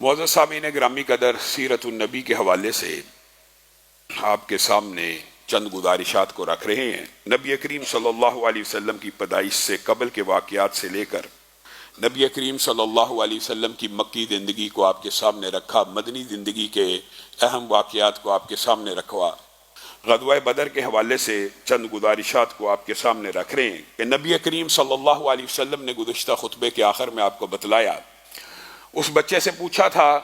معزز سامعین گرامی قدر، سیرت النبی کے حوالے سے آپ کے سامنے چند گزارشات کو رکھ رہے ہیں۔ نبی کریم صلی اللہ علیہ وسلم کی پیدائش سے قبل کے واقعات سے لے کر نبی کریم صلی اللہ علیہ وسلم کی مکی زندگی کو آپ کے سامنے رکھا، مدنی زندگی کے اہم واقعات کو آپ کے سامنے رکھوا، غزوہ بدر کے حوالے سے چند گزارشات کو آپ کے سامنے رکھ رہے ہیں کہ نبی کریم صلی اللہ علیہ وسلم نے گزشتہ خطبے کے آخر میں آپ کو بتلایا۔ اس بچے سے پوچھا تھا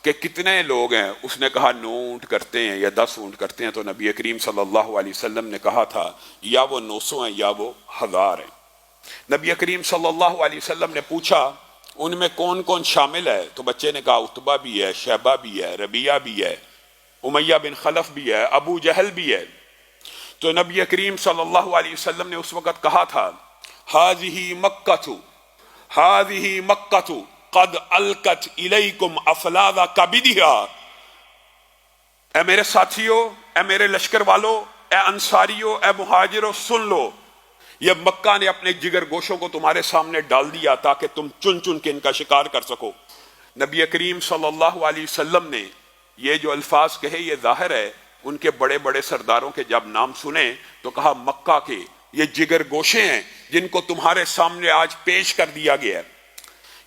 کہ کتنے لوگ ہیں، اس نے کہا 9 اونٹ کرتے ہیں یا 10 اونٹ کرتے ہیں، تو نبی کریم صلی اللہ علیہ وسلم نے کہا تھا یا وہ 900 ہیں یا وہ 1000 ہیں۔ نبی کریم صلی اللہ علیہ وسلم نے پوچھا ان میں کون کون شامل ہے، تو بچے نے کہا عتبہ بھی ہے، شیبہ بھی ہے، ربیعہ بھی ہے، امیہ بن خلف بھی ہے، ابو جہل بھی ہے۔ تو نبی کریم صلی اللہ علیہ وسلم نے اس وقت کہا تھا ہذہ مکۃ قد القت الیکم افلاذ کبدھا، اے میرے ساتھیو، اے میرے لشکر والو، اے انصاریو، اے مہاجرو، سن لو، یہ مکہ نے اپنے جگر گوشوں کو تمہارے سامنے ڈال دیا تاکہ تم چن چن کے ان کا شکار کر سکو۔ نبی کریم صلی اللہ علیہ وسلم نے یہ جو الفاظ کہے، یہ ظاہر ہے ان کے بڑے بڑے سرداروں کے جب نام سنے تو کہا مکہ کے یہ جگر گوشے ہیں جن کو تمہارے سامنے آج پیش کر دیا گیا ہے۔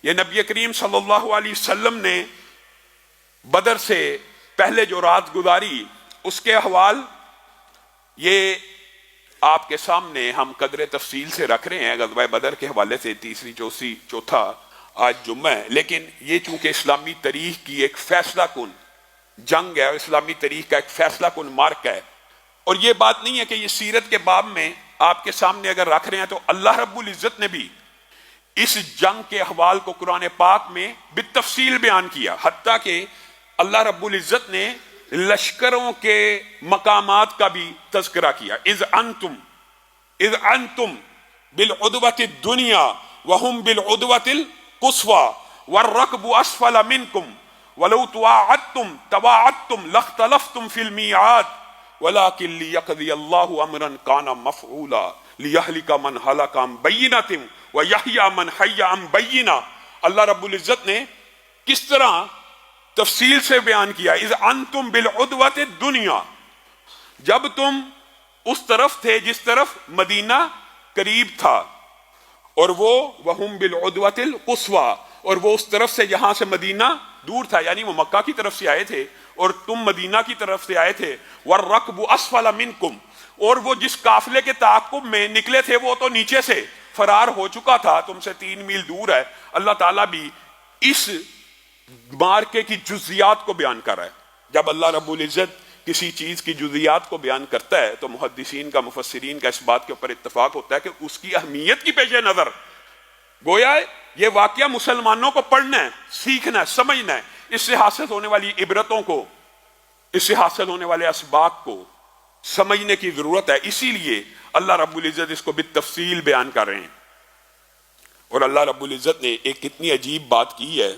یہ نبی کریم صلی اللہ علیہ وسلم نے بدر سے پہلے جو رات گزاری اس کے احوال یہ آپ کے سامنے ہم قدر تفصیل سے رکھ رہے ہیں۔ غزوہ بدر کے حوالے سے تیسری چوتھا آج جمعہ ہے، لیکن یہ چونکہ اسلامی تاریخ کی ایک فیصلہ کن جنگ ہے، اسلامی تاریخ کا ایک فیصلہ کن مارک ہے، اور یہ بات نہیں ہے کہ یہ سیرت کے باب میں آپ کے سامنے اگر رکھ رہے ہیں تو اللہ رب العزت نے بھی اس جنگ کے احوال کو قرآن پاک میں بالتفصیل بیان کیا، حتیٰ کہ اللہ رب العزت نے لشکروں کے مقامات کا بھی تذکرہ کیا۔ اذ انتم بالعدوۃ الدنیا وهم بالعدوۃ القصوى والركب اسفل منكم ولو تواعدتم لاختلفتم في الميعاد ولكن ليقضي الله امرا كان مفعولا ليهلك من هلك عن بينة ويحيى من حي عن بينة۔ اللہ رب العزت نے کس طرح تفصیل سے بیان کیا، اذ انتم بالعدوۃ الدنیا، جب تم اس طرف تھے جس طرف مدینہ قریب تھا، اور وہ وہم بالعدوۃ القصویٰ، اور وہ اس طرف سے جہاں سے مدینہ دور تھا، یعنی وہ مکہ کی طرف سے آئے تھے اور تم مدینہ کی طرف سے آئے تھے، والرکب اسفل منکم، اور وہ جس قافلے کے تعاقب میں نکلے تھے وہ تو نیچے سے فرار ہو چکا تھا، تم سے 3 میل دور ہے۔ اللہ تعالیٰ بھی اس مارکے کی جزیات کو بیان کر رہا ہے۔ جب اللہ رب العزت کسی چیز کی جزیات کو بیان کرتا ہے تو محدثین کا، مفسرین کا اس بات کے اوپر اتفاق ہوتا ہے کہ اس کی اہمیت کی پیش نظر گویا یہ واقعہ مسلمانوں کو پڑھنا ہے، سیکھنا ہے، سمجھنا ہے، اس سے حاصل ہونے والی عبرتوں کو، اس سے حاصل ہونے والے اسباق کو سمجھنے کی ضرورت ہے۔ اسی لیے اللہ رب العزت اس کو بالتفصیل بیان کر رہے ہیں۔ اور اللہ رب العزت نے ایک کتنی عجیب بات کی ہے،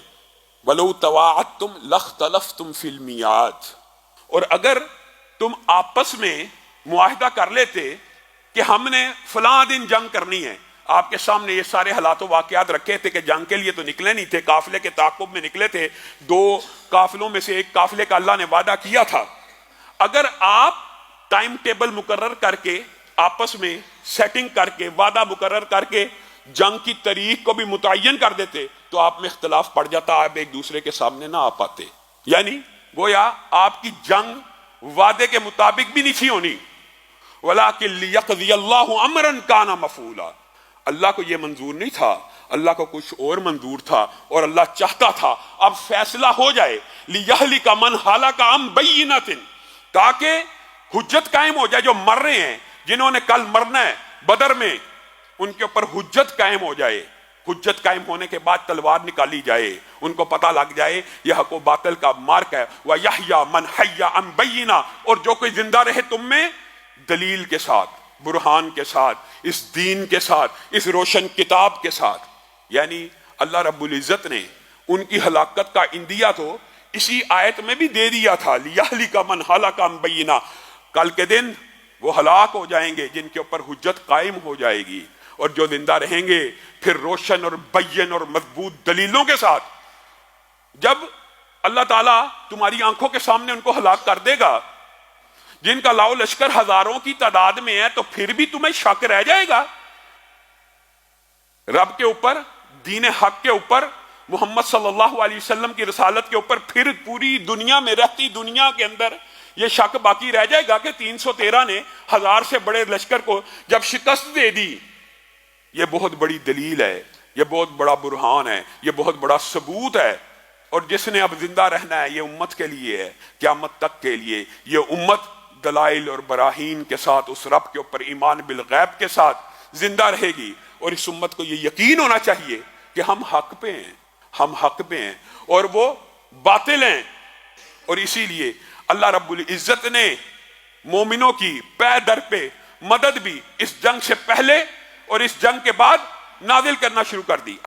وَلَوْ تَوَاعَدْتُمْ لَاخْتَلَفْتُمْ فِي الْمِيعَادِ، اور اگر تم آپس میں معاہدہ کر لیتے کہ ہم نے فلاں دن جنگ کرنی ہے، آپ کے سامنے یہ سارے حالات و واقعات رکھے تھے کہ جنگ کے لیے تو نکلے نہیں تھے، قافلے کے تعاقب میں نکلے تھے، 2 قافلوں میں سے ایک قافلے کا اللہ نے وعدہ کیا تھا، اگر آپ ٹائم ٹیبل مقرر کر کے آپس میں سیٹنگ کر کے وعدہ مقرر کر کے جنگ کی تاریخ کو بھی متعین کر دیتے تو آپ میں اختلاف پڑ جاتا، آپ ایک دوسرے کے سامنے نہ آ پاتے، یعنی گویا آپ کی جنگ وعدے کے مطابق بھی نہیں تھی ہونی۔ وَلَٰكِن لِيَقْضِيَ اللَّهُ أَمْرًا كَانَ مَفْعُولًا، اللہ کو یہ منظور نہیں تھا، اللہ کو کچھ اور منظور تھا، اور اللہ چاہتا تھا اب فیصلہ ہو جائے، لِيَهْلِكَ مَنْ هَلَكَ عَن بَيِّنَةٍ، تاکہ حجت قائم ہو جائے، جو مر رہے ہیں، جنہوں نے کل مرنا ہے بدر میں، ان کے اوپر حجت قائم ہو جائے، حجت قائم ہونے کے بعد تلوار نکالی جائے، ان کو پتہ لگ جائے یہ حق و باطل کا مارک ہے، وَيَحْيَى مَنْ حَيَّ عَن بَيِّنَةٍ، اور جو کوئی زندہ رہے تم میں دلیل کے ساتھ، برہان کے ساتھ، اس دین کے ساتھ، اس روشن کتاب کے ساتھ۔ یعنی اللہ رب العزت نے ان کی ہلاکت کا اندیہ تو اسی آیت میں بھی دے دیا تھا، لِيَهْلِكَ مَنْ هَلَكَ عَن بَيِّنَةٍ، کل کے دن وہ ہلاک ہو جائیں گے جن کے اوپر حجت قائم ہو جائے گی، اور جو زندہ رہیں گے پھر روشن اور بین اور مضبوط دلیلوں کے ساتھ۔ جب اللہ تعالیٰ تمہاری آنکھوں کے سامنے ان کو ہلاک کر دے گا، جن کا لاؤ لشکر ہزاروں کی تعداد میں ہے، تو پھر بھی تمہیں شک رہ جائے گا رب کے اوپر، دین حق کے اوپر، محمد صلی اللہ علیہ وسلم کی رسالت کے اوپر؟ پھر پوری دنیا میں رہتی دنیا کے اندر یہ شک باقی رہ جائے گا کہ 313 نے 1000 سے بڑے لشکر کو جب شکست دے دی؟ یہ بہت بڑی دلیل ہے، یہ بہت بڑا برہان ہے، یہ بہت بڑا ثبوت ہے۔ اور جس نے اب زندہ رہنا ہے یہ امت کے لیے ہے، قیامت تک کے لیے۔ یہ امت دلائل اور براہین کے ساتھ اس رب کے اوپر ایمان بالغیب کے ساتھ زندہ رہے گی، اور اس امت کو یہ یقین ہونا چاہیے کہ ہم حق پہ ہیں، ہم حق پہ ہیں اور وہ باطل ہیں۔ اور اسی لیے اللہ رب العزت نے مومنوں کی پے در پہ مدد بھی اس جنگ سے پہلے اور اس جنگ کے بعد نازل کرنا شروع کر دی۔